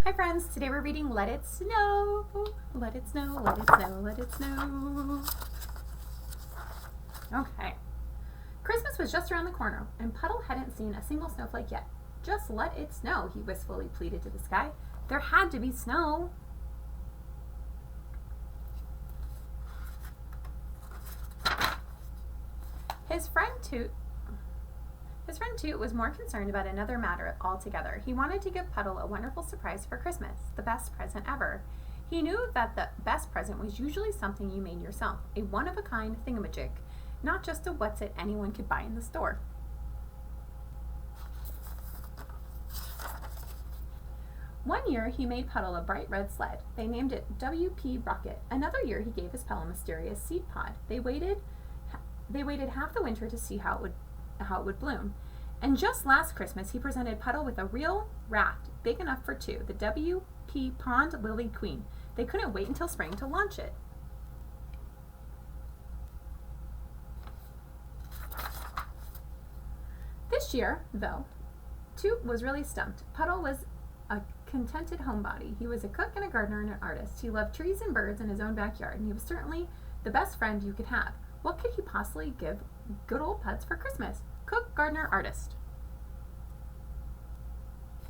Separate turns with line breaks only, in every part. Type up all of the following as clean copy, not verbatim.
Hi friends, today we're reading Let It Snow. Let it snow, let it snow, let it snow. Okay. Christmas was just around the corner, and Puddle hadn't seen a single snowflake yet. Just let it snow, he wistfully pleaded to the sky. There had to be snow. His friend Toot was more concerned about another matter altogether. He wanted to give Puddle a wonderful surprise for Christmas, the best present ever. He knew that the best present was usually something you made yourself, a one-of-a-kind thingamajig, not just a what's-it anyone could buy in the store. One year, he made Puddle a bright red sled. They named it W.P. Rocket. Another year, he gave his pal a mysterious seed pod. They waited half the winter to see how it would bloom. And just last Christmas, he presented Puddle with a real raft, big enough for two, the W.P. Pond Lily Queen. They couldn't wait until spring to launch it. This year, though, Toot was really stumped. Puddle was a contented homebody. He was a cook and a gardener and an artist. He loved trees and birds in his own backyard, and he was certainly the best friend you could have. What could he possibly give good old Puds for Christmas? Cook, gardener, artist.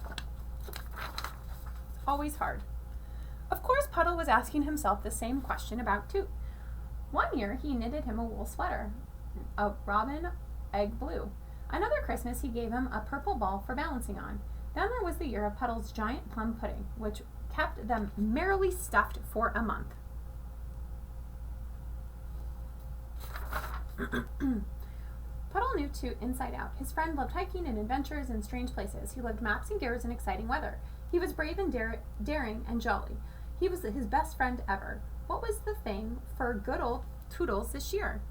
It's always hard. Of course, Puddle was asking himself the same question about Toot. One year, he knitted him a wool sweater, a robin egg blue. Another Christmas, he gave him a purple ball for balancing on. Then there was the year of Puddle's giant plum pudding, which kept them merrily stuffed for a month. Puddle knew Toot inside out. His friend loved hiking and adventures in strange places. He loved maps and gears and exciting weather. He was brave and daring and jolly. He was his best friend ever. What was the thing for good old Toodles this year?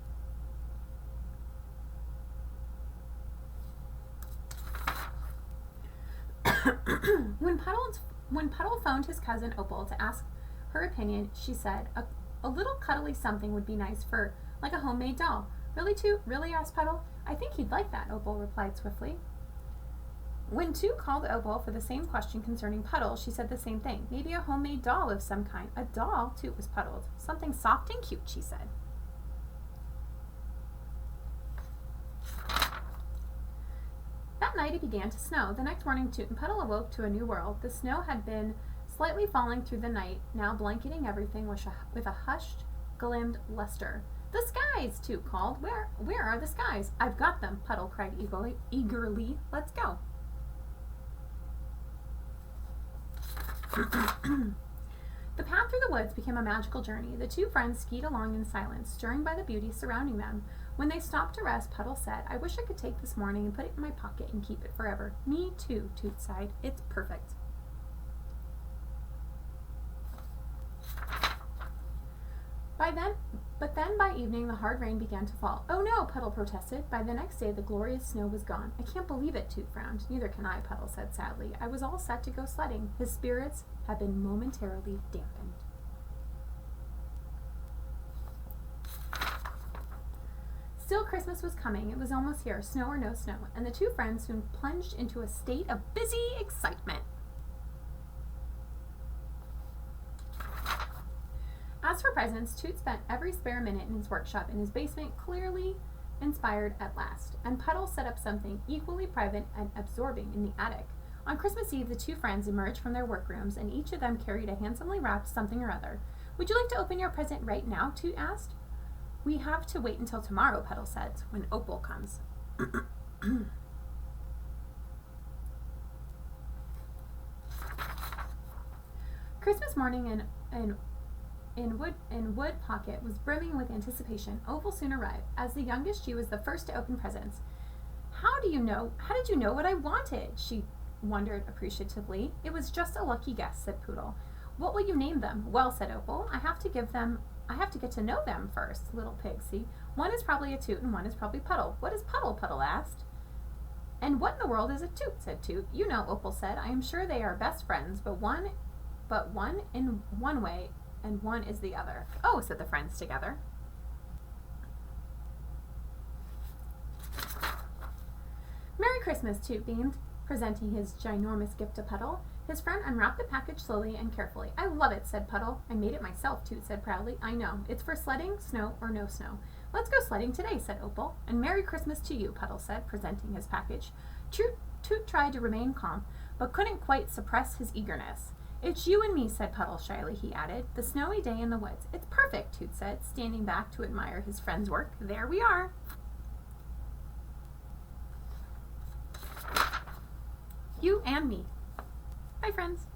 When Puddle phoned his cousin Opal to ask her opinion, she said, a little cuddly something would be nice for, like a homemade doll. Really, Toot? Really? Asked Puddle. I think he'd like that, Opal replied swiftly. When Toot called Opal for the same question concerning Puddle, she said the same thing. Maybe a homemade doll of some kind. A doll? Toot was puzzled. Something soft and cute, she said. That night it began to snow. The next morning Toot and Puddle awoke to a new world. The snow had been slightly falling through the night, now blanketing everything with a hushed, glimmed luster. The skies, Toot called. Where are the skies? I've got them, Puddle cried eagerly. Let's go. The path through the woods became a magical journey. The two friends skied along in silence, stirring by the beauty surrounding them. When they stopped to rest, Puddle said, I wish I could take this morning and put it in my pocket and keep it forever. Me too, Toot sighed. It's perfect. But then by evening the hard rain began to fall. Oh no, Puddle protested. By the next day the glorious snow was gone. I can't believe it, Toot frowned. Neither can I, Puddle said sadly. I was all set to go sledding. His spirits had been momentarily dampened. Still, Christmas was coming. It was almost here, snow or no snow, and the two friends soon plunged into a state of busy excitement. As for presents, Toot spent every spare minute in his workshop in his basement, clearly inspired at last, and Puddle set up something equally private and absorbing in the attic. On Christmas Eve, the two friends emerged from their workrooms, and each of them carried a handsomely wrapped something or other. Would you like to open your present right now? Toot asked. We have to wait until tomorrow, Puddle said, when Opal comes. Christmas morning in Wood Pocket was brimming with anticipation. Opal soon arrived. As the youngest, she was the first to open presents. How did you know what I wanted? She wondered appreciatively. It was just a lucky guess, said Poodle. What will you name them? Well, said Opal, I have to get to know them first, little pig, see? One is probably a Toot and one is probably Puddle. What is Puddle? Puddle asked. And what in the world is a Toot? Said Toot. You know, Opal said. I am sure they are best friends, but one in one way and one is the other. Oh, said the friends together. Merry Christmas, Toot beamed, presenting his ginormous gift to Puddle. His friend unwrapped the package slowly and carefully. I love it, said Puddle. I made it myself, Toot said proudly. I know. It's for sledding, snow, or no snow. Let's go sledding today, said Opal. And Merry Christmas to you, Puddle said, presenting his package. Toot tried to remain calm, but couldn't quite suppress his eagerness. It's you and me, said Puddle shyly, he added. The snowy day in the woods. It's perfect, Toot said, standing back to admire his friend's work. There we are. You and me. Bye, friends.